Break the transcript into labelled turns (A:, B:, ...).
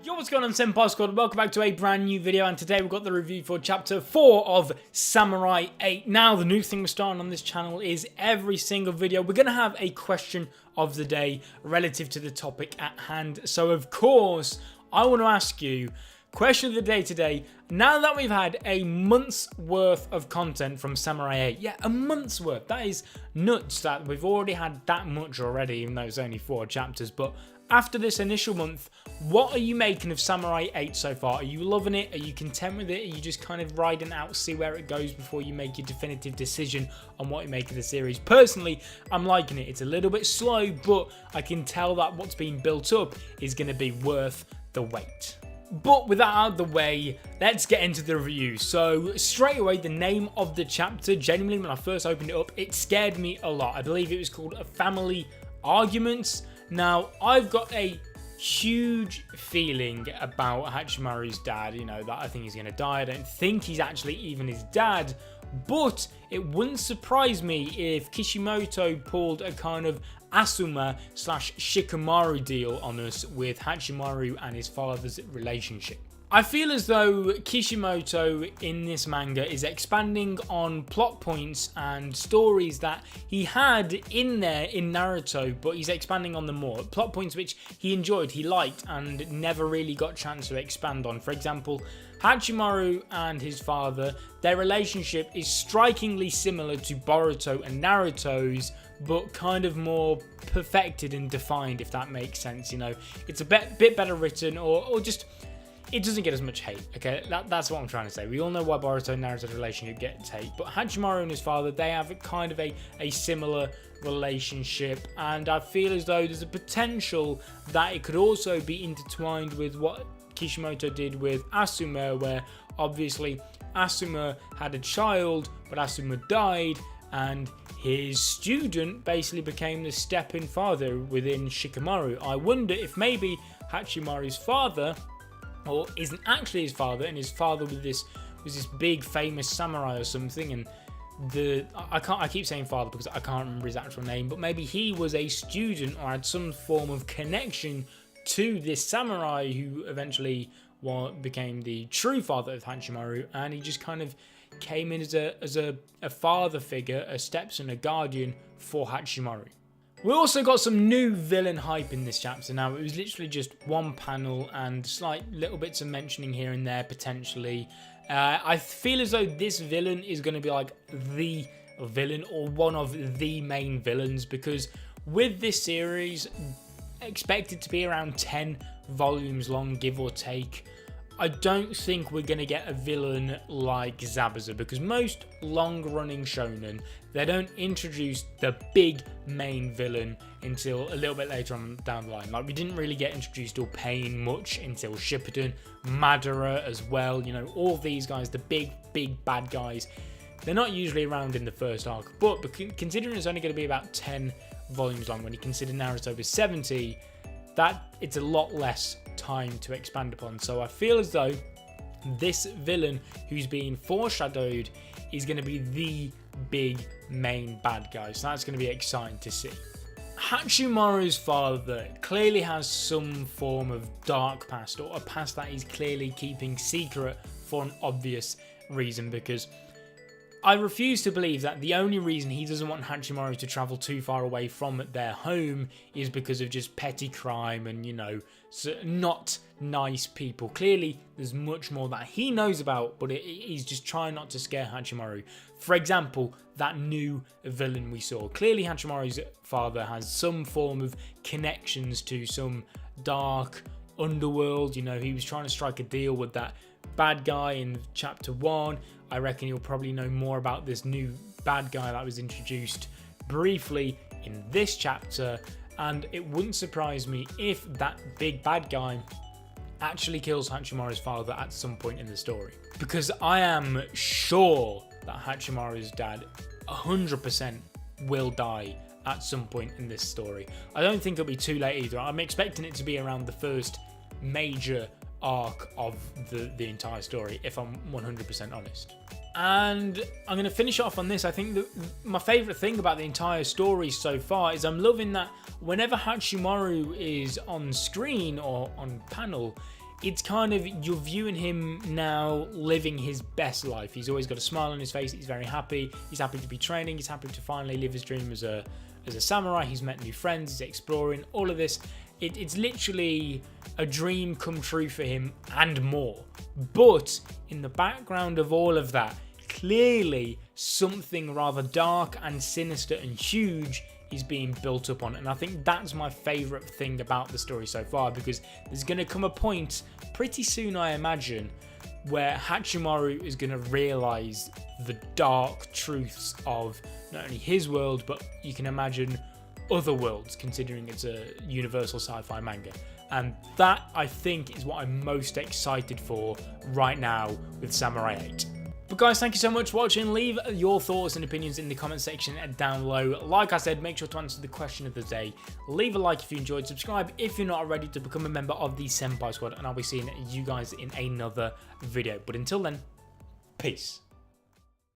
A: Yo, what's going on, Senpai Squad? Welcome back to a brand new video, and today we've got the review for Chapter 4 of Samurai 8. Now, the new thing we're starting on this channel is every single video we're going to have a question of the day relative to the topic at hand. So, of course, I want to ask you, question of the day today, now that we've had a month's worth of content from Samurai 8, yeah, a month's worth, that is nuts that we've already had that much already, even though it's only 4 chapters, but after this initial month, what are you making of Samurai 8 so far? Are you loving it? Are you content with it? Are you just kind of riding it out, see where it goes before you make your definitive decision on what you make of the series? Personally, I'm liking it. It's a little bit slow, but I can tell that what's being built up is going to be worth the wait. But with that out of the way, let's get into the review. So straight away, the name of the chapter, genuinely when I first opened it up, it scared me a lot. I believe it was called A Family Arguments. Now, I've got a huge feeling about Hachimaru's dad, you know, that I think he's going to die. I don't think he's actually even his dad, but it wouldn't surprise me if Kishimoto pulled a kind of Asuma / Shikamaru deal on us with Hachimaru and his father's relationship. I feel as though Kishimoto in this manga is expanding on plot points and stories that he had in there in Naruto, but he's expanding on them more. Plot points which he enjoyed, he liked, and never really got a chance to expand on. For example, Hachimaru and his father, their relationship is strikingly similar to Boruto and Naruto's, but kind of more perfected and defined, if that makes sense. You know, it's a bit better written, or just it doesn't get as much hate, okay? That's what I'm trying to say. We all know why Boruto and Naruto's relationship gets hate, but Hachimaru and his father, they have kind of a similar relationship, and I feel as though there's a potential that it could also be intertwined with what Kishimoto did with Asuma, where obviously Asuma had a child, but Asuma died, and his student basically became the step-in father within Shikamaru. I wonder if maybe Hachimaru's father, or isn't actually his father, and his father was this big famous samurai or something, and I keep saying father because I can't remember his actual name, but maybe he was a student or had some form of connection to this samurai who eventually became the true father of Hachimaru, and he just kind of came in as a father figure, a stepson, a guardian for Hachimaru. We also got some new villain hype in this chapter. Now, it was literally just one panel and slight little bits of mentioning here and there potentially. I feel as though this villain is going to be like the villain or one of the main villains, because with this series, expected to be around 10 volumes long, give or take, I don't think we're going to get a villain like Zabuza, because most long-running shonen, they don't introduce the big main villain until a little bit later on down the line. Like, we didn't really get introduced to Pain much until Shippuden, Madara as well. You know, all these guys, the big bad guys, they're not usually around in the first arc. But considering it's only going to be about 10 volumes long, when you consider Naruto was 70, that it's a lot less time to expand upon. So I feel as though this villain who's being foreshadowed is going to be the big main bad guy. So that's going to be exciting to see. Hachimaru's father clearly has some form of dark past, or a past that he's clearly keeping secret for an obvious reason, because I refuse to believe that the only reason he doesn't want Hachimaru to travel too far away from their home is because of just petty crime and, you know, not nice people. Clearly, there's much more that he knows about, but he's just trying not to scare Hachimaru. For example, that new villain we saw. Clearly, Hachimaru's father has some form of connections to some dark underworld. You know, he was trying to strike a deal with that bad guy in chapter 1. I reckon you'll probably know more about this new bad guy that was introduced briefly in this chapter, and it wouldn't surprise me if that big bad guy actually kills Hachimaru's father at some point in the story, because I am sure that Hachimaru's dad 100% will die at some point in this story. I don't think it'll be too late either. I'm expecting it to be around the first major arc of the entire story, if I'm 100% honest. And I'm going to finish off on this. I think that my favourite thing about the entire story so far is I'm loving that whenever Hachimaru is on screen or on panel, it's kind of, you're viewing him now living his best life. He's always got a smile on his face. He's very happy. He's happy to be training. He's happy to finally live his dream as a samurai. He's met new friends. He's exploring all of this. It's literally a dream come true for him and more. But in the background of all of that, clearly something rather dark and sinister and huge is being built up on. And I think that's my favourite thing about the story so far, because there's going to come a point pretty soon, I imagine, where Hachimaru is going to realise the dark truths of not only his world, but you can imagine other worlds, considering it's a universal sci-fi manga. And that, I think, is what I'm most excited for right now with Samurai 8. But guys, thank you so much for watching. Leave your thoughts and opinions in the comment section down below. Like I said, make sure to answer the question of the day. Leave a like if you enjoyed. Subscribe if you're not already to become a member of the Senpai Squad. And I'll be seeing you guys in another video. But until then, peace.